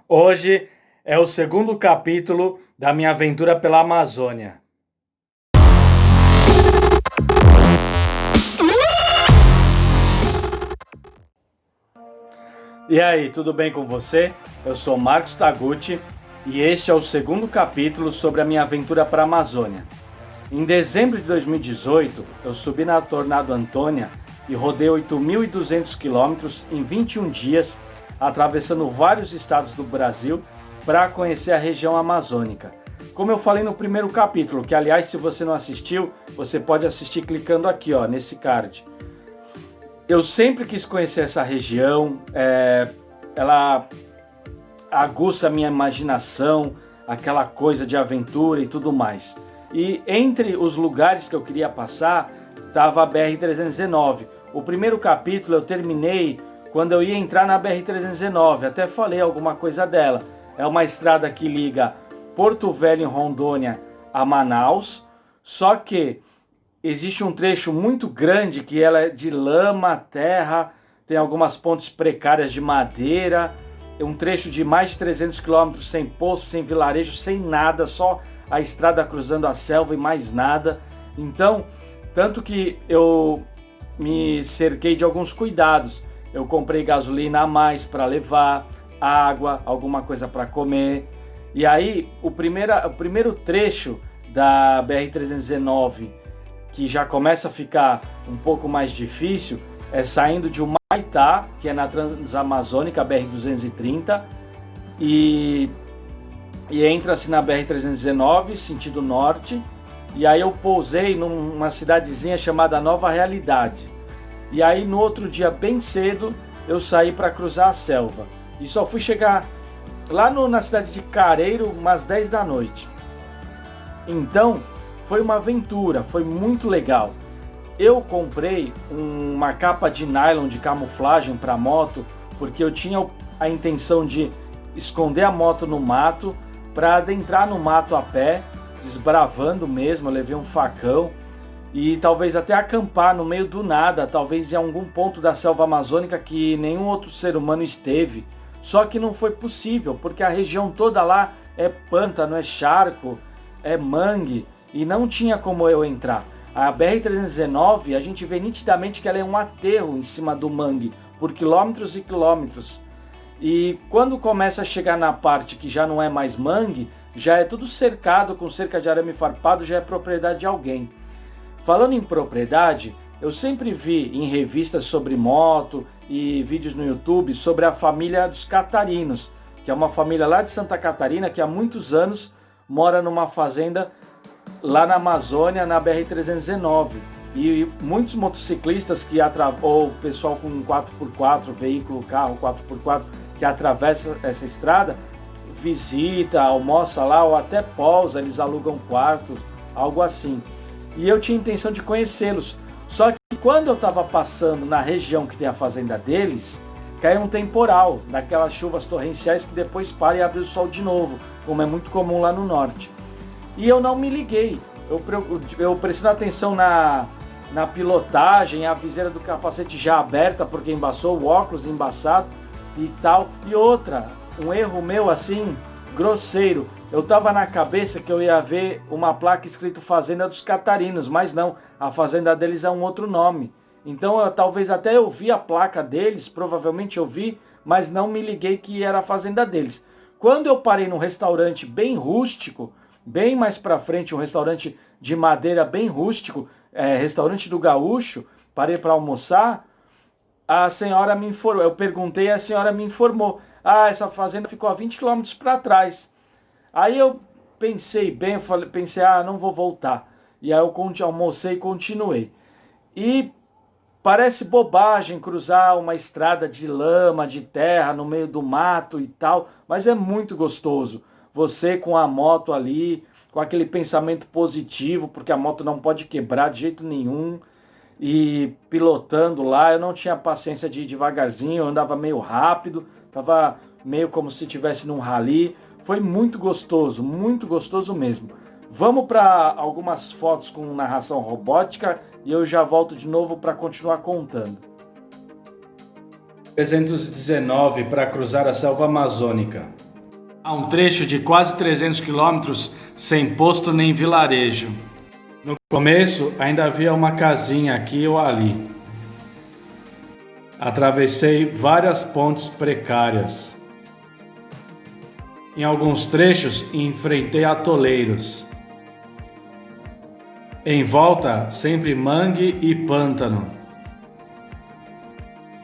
Hoje é o segundo capítulo da minha aventura pela Amazônia. E aí, tudo bem com você? Eu sou Marcos Taguchi e este é o segundo capítulo sobre a minha aventura para a Amazônia. Em dezembro de 2018, eu subi na Tornado Antônia e rodei 8.200 quilômetros em 21 dias, atravessando vários estados do Brasil para conhecer a região amazônica. Como eu falei no primeiro capítulo, que aliás, se você não assistiu, você pode assistir clicando aqui, ó, nesse card. Eu sempre quis conhecer essa região, ela aguça a minha imaginação, aquela coisa de aventura e tudo mais. E entre os lugares que eu queria passar, estava a BR-319. O primeiro capítulo eu terminei quando eu ia entrar na BR-319, até falei alguma coisa dela. É uma estrada que liga Porto Velho, em Rondônia, a Manaus, só que existe um trecho muito grande que ela é de lama, terra, tem algumas pontes precárias de madeira, um trecho de mais de 300 quilômetros sem poço, sem vilarejo, sem nada, só a estrada cruzando a selva e mais nada. Então, tanto que eu me cerquei de alguns cuidados. Eu comprei gasolina a mais para levar, água, alguma coisa para comer. E aí, o primeiro trecho da BR-319, que já começa a ficar um pouco mais difícil, é saindo de Humaitá, que é na Transamazônica, BR-230, e entra-se na BR-319, sentido norte, e aí eu pousei numa cidadezinha chamada Nova Realidade. E aí no outro dia, bem cedo, eu saí para cruzar a selva. E só fui chegar lá na cidade de Careiro umas 10 da noite. Então, foi uma aventura, foi muito legal. Eu comprei uma capa de nylon de camuflagem para moto, porque eu tinha a intenção de esconder a moto no mato, para adentrar no mato a pé, desbravando mesmo. Eu levei um facão e talvez até acampar no meio do nada, talvez em algum ponto da selva amazônica que nenhum outro ser humano esteve. Só que não foi possível, porque a região toda lá é pântano, é charco, é mangue, e não tinha como eu entrar. A BR-319, a gente vê nitidamente que ela é um aterro em cima do mangue, por quilômetros e quilômetros. E quando começa a chegar na parte que já não é mais mangue, já é tudo cercado com cerca de arame farpado, já é propriedade de alguém. Falando em propriedade, eu sempre vi em revistas sobre moto e vídeos no YouTube sobre a família dos Catarinos, que é uma família lá de Santa Catarina que há muitos anos mora numa fazenda lá na Amazônia, na BR-319. E muitos motociclistas ou pessoal com 4x4, veículo, carro 4x4, que atravessa essa estrada, visita, almoça lá ou até pousa, eles alugam quartos, algo assim. E eu tinha intenção de conhecê-los. Só que quando eu estava passando na região que tem a fazenda deles, caiu um temporal, daquelas chuvas torrenciais que depois para e abre o sol de novo, como é muito comum lá no norte. E eu não me liguei. Eu prestando atenção na pilotagem, a viseira do capacete já aberta, porque embaçou, o óculos embaçado e tal. E outra, um erro meu assim, grosseiro. Eu tava na cabeça que eu ia ver uma placa escrito Fazenda dos Catarinos, mas não, a fazenda deles é um outro nome. Então talvez até eu vi a placa deles, provavelmente eu vi, mas não me liguei que era a fazenda deles. Quando eu parei num restaurante bem rústico, bem mais pra frente, um restaurante de madeira bem rústico, restaurante do Gaúcho, parei para almoçar, a senhora me informou, eu perguntei e a senhora me informou, essa fazenda ficou a 20 quilômetros para trás. Aí eu pensei bem, pensei, não vou voltar. E aí eu almocei e continuei. E parece bobagem cruzar uma estrada de lama, de terra, no meio do mato e tal, mas é muito gostoso. Você com a moto ali, com aquele pensamento positivo, porque a moto não pode quebrar de jeito nenhum, e pilotando lá, eu não tinha paciência de ir devagarzinho, eu andava meio rápido, tava meio como se estivesse num rally. Foi muito gostoso mesmo. Vamos para algumas fotos com narração robótica e eu já volto de novo para continuar contando. 319 para cruzar a selva amazônica. Há um trecho de quase 300 quilômetros sem posto nem vilarejo. No começo ainda havia uma casinha aqui ou ali. Atravessei várias pontes precárias. Em alguns trechos enfrentei atoleiros. Em volta sempre mangue e pântano.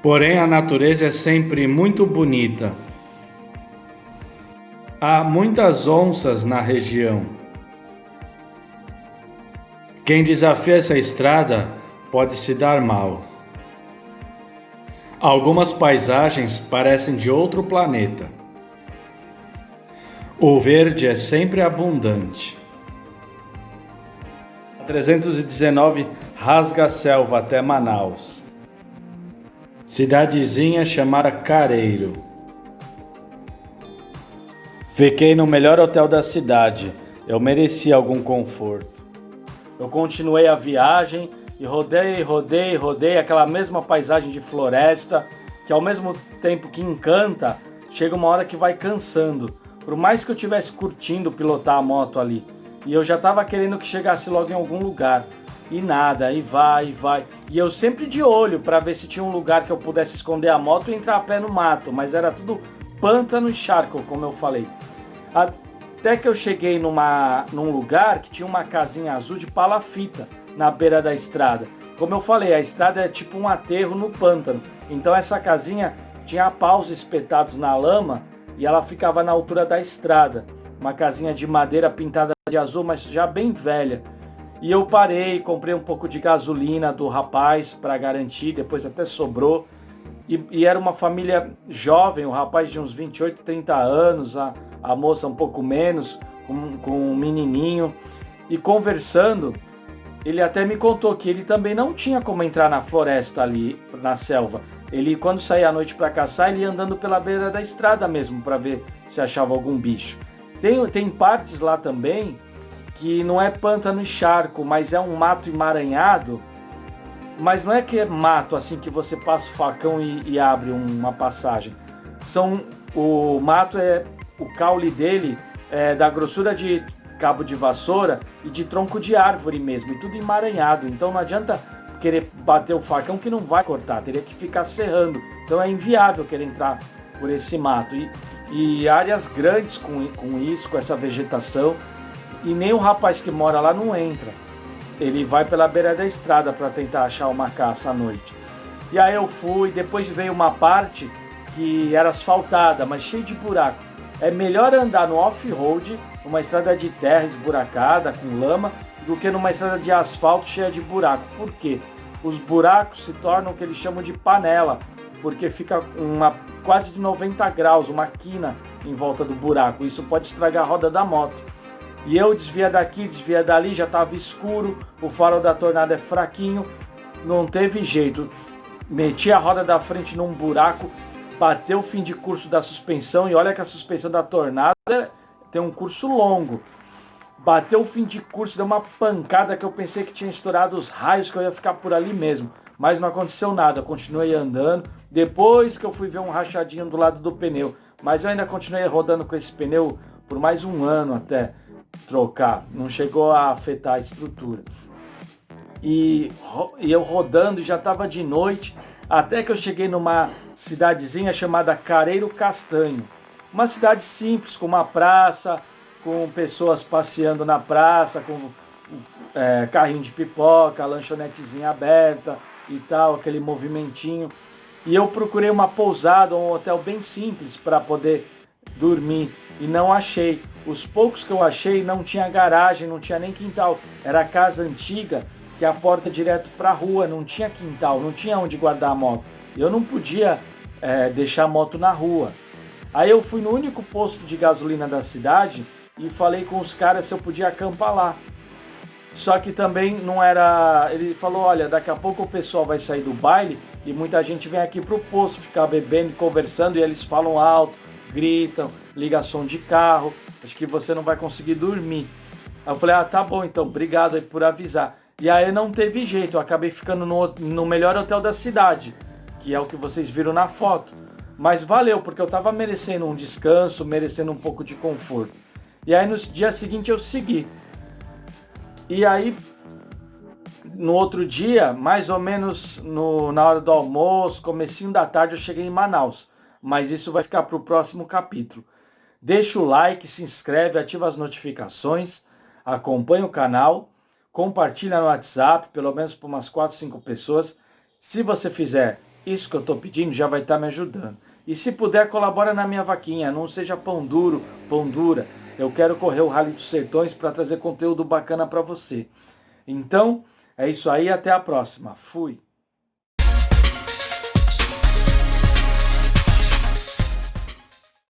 Porém a natureza é sempre muito bonita. Há muitas onças na região. Quem desafia essa estrada pode se dar mal. Algumas paisagens parecem de outro planeta. O verde é sempre abundante. A 319 rasga a selva até Manaus. Cidadezinha chamada Careiro. Fiquei no melhor hotel da cidade. Eu merecia algum conforto. Eu continuei a viagem e rodei aquela mesma paisagem de floresta, que ao mesmo tempo que encanta, chega uma hora que vai cansando. Por mais que eu estivesse curtindo pilotar a moto ali, e eu já estava querendo que chegasse logo em algum lugar. E nada, e vai. E eu sempre de olho para ver se tinha um lugar que eu pudesse esconder a moto e entrar a pé no mato, mas era tudo pântano e charco, como eu falei. Até que eu cheguei num lugar que tinha uma casinha azul de palafita na beira da estrada. Como eu falei, a estrada é tipo um aterro no pântano. Então essa casinha tinha paus espetados na lama e ela ficava na altura da estrada. Uma casinha de madeira pintada de azul, mas já bem velha. E eu parei, comprei um pouco de gasolina do rapaz para garantir, depois até sobrou. E era uma família jovem, o rapaz de uns 28, 30 anos, a moça um pouco menos, com um menininho. E conversando, ele até me contou que ele também não tinha como entrar na floresta ali, na selva. Ele, quando saía à noite para caçar, ele ia andando pela beira da estrada mesmo, para ver se achava algum bicho. Tem partes lá também que não é pântano e charco, mas é um mato emaranhado. Mas não é que é mato assim que você passa o facão e abre uma passagem. O mato o caule dele é da grossura de cabo de vassoura e de tronco de árvore mesmo, e tudo emaranhado. Então não adianta querer bater o facão que não vai cortar, teria que ficar serrando. Então é inviável querer entrar por esse mato. E áreas grandes com isso, com essa vegetação, e nem o rapaz que mora lá não entra. Ele vai pela beira da estrada para tentar achar uma caça à noite. E aí eu fui, depois veio uma parte que era asfaltada, mas cheia de buraco. É melhor andar no off-road, numa estrada de terra esburacada, com lama, do que numa estrada de asfalto cheia de buraco. Por quê? Os buracos se tornam o que eles chamam de panela, porque fica quase de 90 graus, uma quina em volta do buraco. Isso pode estragar a roda da moto. E eu desvia daqui, desvia dali, já estava escuro, o farol da Tornado é fraquinho, não teve jeito. Meti a roda da frente num buraco, bateu o fim de curso da suspensão, e olha que a suspensão da Tornado tem um curso longo. Bateu o fim de curso, deu uma pancada que eu pensei que tinha estourado os raios, que eu ia ficar por ali mesmo. Mas não aconteceu nada, eu continuei andando. Depois que eu fui ver um rachadinho do lado do pneu. Mas eu ainda continuei rodando com esse pneu por mais um ano até trocar. Não chegou a afetar a estrutura. E eu rodando, já estava de noite, até que eu cheguei numa cidadezinha chamada Careiro Castanho. Uma cidade simples, com uma praça, com pessoas passeando na praça, com carrinho de pipoca, lanchonetezinha aberta e tal, aquele movimentinho. E eu procurei uma pousada, um hotel bem simples para poder dormir e não achei. Os poucos que eu achei não tinha garagem, não tinha nem quintal. Era casa antiga, que a porta é direto para a rua, não tinha quintal, não tinha onde guardar a moto. Eu não podia deixar a moto na rua. Aí eu fui no único posto de gasolina da cidade e falei com os caras se eu podia acampar lá. Só que também não era... Ele falou, olha, daqui a pouco o pessoal vai sair do baile e muita gente vem aqui pro posto ficar bebendo e conversando, e eles falam alto, gritam, ligam som de carro, acho que você não vai conseguir dormir. Aí eu falei, tá bom então, obrigado aí por avisar. E aí não teve jeito, eu acabei ficando no melhor hotel da cidade, que é o que vocês viram na foto. Mas valeu, porque eu tava merecendo um descanso, merecendo um pouco de conforto. E aí no dia seguinte eu segui. E aí, no outro dia, mais ou menos na hora do almoço, comecinho da tarde, eu cheguei em Manaus. Mas isso vai ficar para o próximo capítulo. Deixa o like, se inscreve, ativa as notificações, acompanha o canal, compartilha no WhatsApp, pelo menos para umas 4, 5 pessoas. Se você fizer isso que eu estou pedindo, já vai estar me ajudando. E se puder, colabora na minha vaquinha, não seja pão duro, pão dura. Eu quero correr o Rally dos Sertões para trazer conteúdo bacana para você. Então, é isso aí, até a próxima. Fui!